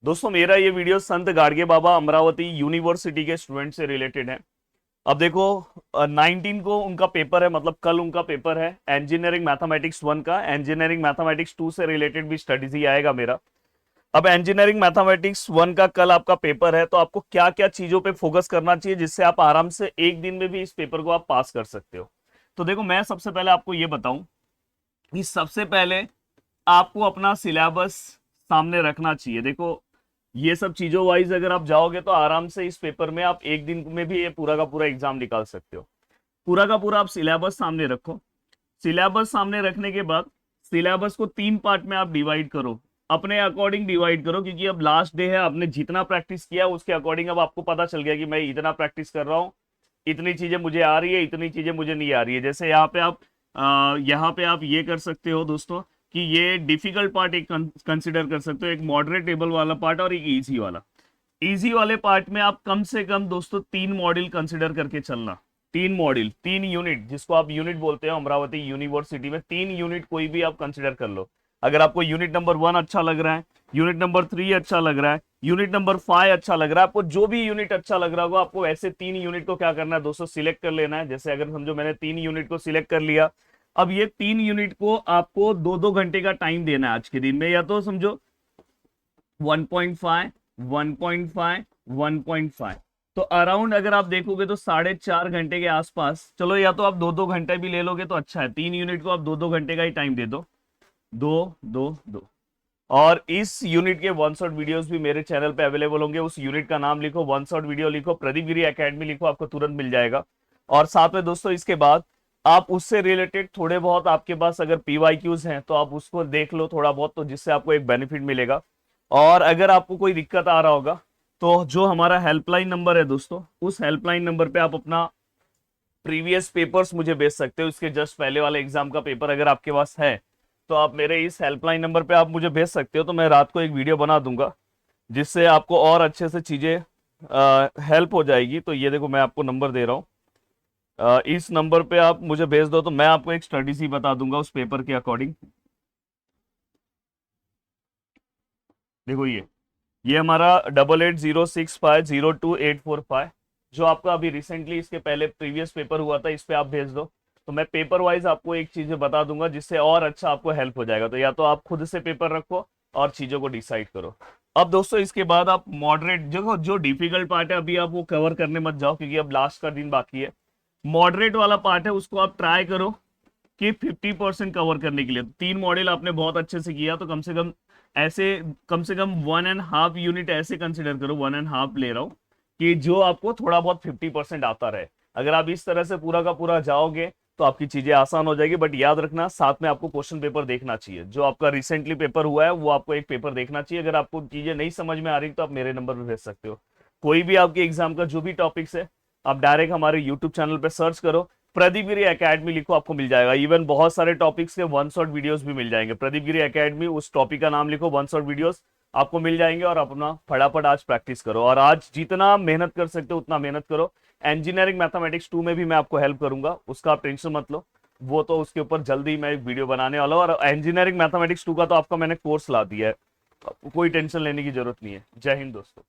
दोस्तों मेरा ये वीडियो संत गाडगे बाबा अमरावती यूनिवर्सिटी के स्टूडेंट से रिलेटेड है। अब देखो 19 को उनका पेपर है, मतलब कल उनका पेपर है इंजीनियरिंग मैथमेटिक्स 1 का। इंजीनियरिंग मैथमेटिक्स 2 से रिलेटेड भी स्टडीज ही आएगा मेरा। अब इंजीनियरिंग मैथमेटिक्स 1 का कल आपका पेपर है, तो आपको क्या क्या चीजों पे फोकस करना चाहिए जिससे आप आराम से एक दिन में भी इस पेपर को आप पास कर सकते हो। तो देखो मैं सबसे पहले आपको ये बताऊं कि सबसे पहले आपको अपना सिलेबस सामने रखना चाहिए। देखो ये सब चीजों वाइज अगर आप जाओगे तो आराम से इस पेपर में आप एक दिन में भी ये पूरा का पूरा एग्जाम निकाल सकते हो। पूरा का पूरा आप सिलेबस सामने रखो। सिलेबस सामने रखने के बाद सिलेबस को 3 पार्ट में आप डिवाइड करो, अपने अकॉर्डिंग डिवाइड करो, क्योंकि अब लास्ट डे है। आपने जितना प्रैक्टिस किया उसके अकॉर्डिंग अब आपको पता चल गया कि मैं इतना प्रैक्टिस कर रहा हूँ, इतनी चीजें मुझे आ रही है, इतनी चीजें मुझे नहीं आ रही है। जैसे यहाँ पे आप ये कर सकते हो दोस्तों कि ये डिफिकल्ट पार्ट एक कंसिडर कर सकते हो, एक मॉडरेट टेबल वाला पार्ट और एक इजी वाला। इजी वाले पार्ट में आप कम से कम दोस्तों 3 मॉड्यूल कंसिडर करके चलना। 3 मॉड्यूल, 3 यूनिट, जिसको आप यूनिट बोलते हो अमरावती यूनिवर्सिटी में, 3 यूनिट कोई भी आप कंसिडर कर लो। अगर आपको यूनिट नंबर 1 अच्छा लग रहा है, यूनिट नंबर 3 अच्छा लग रहा है, यूनिट नंबर 5 अच्छा लग रहा है, आपको जो भी यूनिट अच्छा लग रहा होगा, आपको ऐसे 3 यूनिट को क्या करना है दोस्तों, सिलेक्ट कर लेना है। जैसे अगर समझो मैंने 3 यूनिट को सिलेक्ट कर लिया, अब ये 3 यूनिट को आपको 2-2 घंटे का टाइम देना है आज के दिन में, या तो समझो 1.5 1.5 1.5। तो अराउंड अगर आप देखोगे तो 4.5 घंटे के आसपास। चलो या तो आप 2-2 घंटे भी ले लोगे तो अच्छा है, 3 यूनिट को आप 2-2 घंटे का ही टाइम दे दो। 2 2 2। और इस यूनिट के वन शॉट वीडियोस भी मेरे चैनल पे अवेलेबल होंगे। उस यूनिट का नाम लिखो, वन शॉट वीडियो लिखो, प्रदीप गिरी एकेडमी लिखो, आपको तुरंत मिल जाएगा। और साथ में दोस्तों इसके बाद आप उससे रिलेटेड थोड़े बहुत आपके पास अगर पीवाईक्यूज हैं तो आप उसको देख लो थोड़ा बहुत, तो जिससे आपको एक बेनिफिट मिलेगा। और अगर आपको कोई दिक्कत आ रहा होगा तो जो हमारा हेल्पलाइन नंबर है दोस्तों, उस हेल्पलाइन नंबर पे आप अपना प्रीवियस पेपर्स मुझे भेज सकते हो। इसके जस्ट पहले वाले एग्जाम का पेपर अगर आपके पास है तो आप मेरे इस हेल्पलाइन नंबर पे आप मुझे भेज सकते हो, तो मैं रात को एक वीडियो बना दूंगा जिससे आपको और अच्छे से चीजें हेल्प हो जाएगी। तो ये देखो मैं आपको नंबर दे रहा हूँ, इस नंबर पे आप मुझे भेज दो तो मैं आपको एक स्ट्रेटेजी बता दूंगा उस पेपर के अकॉर्डिंग। देखो ये हमारा 8806502845, जो आपका अभी रिसेंटली इसके पहले प्रीवियस पेपर हुआ था, इस पे आप भेज दो। तो मैं पेपर वाइज आपको एक चीज बता दूंगा जिससे और अच्छा आपको हेल्प हो जाएगा। तो या तो आप खुद से पेपर रखो और चीजों को डिसाइड करो। अब दोस्तों इसके बाद आप मॉडरेट जो डिफिकल्ट पार्ट है अभी आप वो कवर करने मत जाओ, क्योंकि अब लास्ट का दिन बाकी है। मॉडरेट वाला पार्ट है उसको आप ट्राई करो कि 50% कवर करने के लिए। 3 मॉड्यूल आपने बहुत अच्छे से किया, तो कम से कम ऐसे कम से कम 1.5 यूनिट ऐसे कंसिडर करो, 1.5 ले रहा हूँ, कि जो आपको थोड़ा बहुत 50% आता रहे। अगर आप इस तरह से पूरा का पूरा जाओगे तो आपकी चीजें आसान हो जाएगी। बट याद रखना साथ में आपको क्वेश्चन पेपर देखना चाहिए, जो आपका रिसेंटली पेपर हुआ है वो आपको एक पेपर देखना चाहिए। अगर आपको चीजें नहीं समझ में आ रही तो आप मेरे नंबर पर भेज सकते हो। कोई भी आपके एग्जाम का जो भी टॉपिक्स है आप डायरेक्ट हमारे यूट्यूब चैनल पर सर्च करो, प्रदीप गिरी एकेडमी लिखो, आपको मिल जाएगा। इवन बहुत सारे टॉपिक्स के वन शॉट वीडियोस भी मिल जाएंगे। प्रदीप गिरी एकेडमी, उस टॉपिक का नाम लिखो, वन शॉट वीडियोस आपको मिल जाएंगे। और अपना फटाफट आज प्रैक्टिस करो, और आज जितना मेहनत कर सकते हो उतना मेहनत करो। इंजीनियरिंग मैथमेटिक्स 2 में भी मैं आपको हेल्प करूंगा, उसका आप टेंशन मत लो। वो तो उसके ऊपर जल्दी मैं एक वीडियो बनाने वाला हूँ। और इंजीनियरिंग मैथमेटिक्स 2 का तो आपका मैंने कोर्स ला दिया है, आपको कोई टेंशन लेने की जरूरत नहीं है। जय हिंद दोस्तों।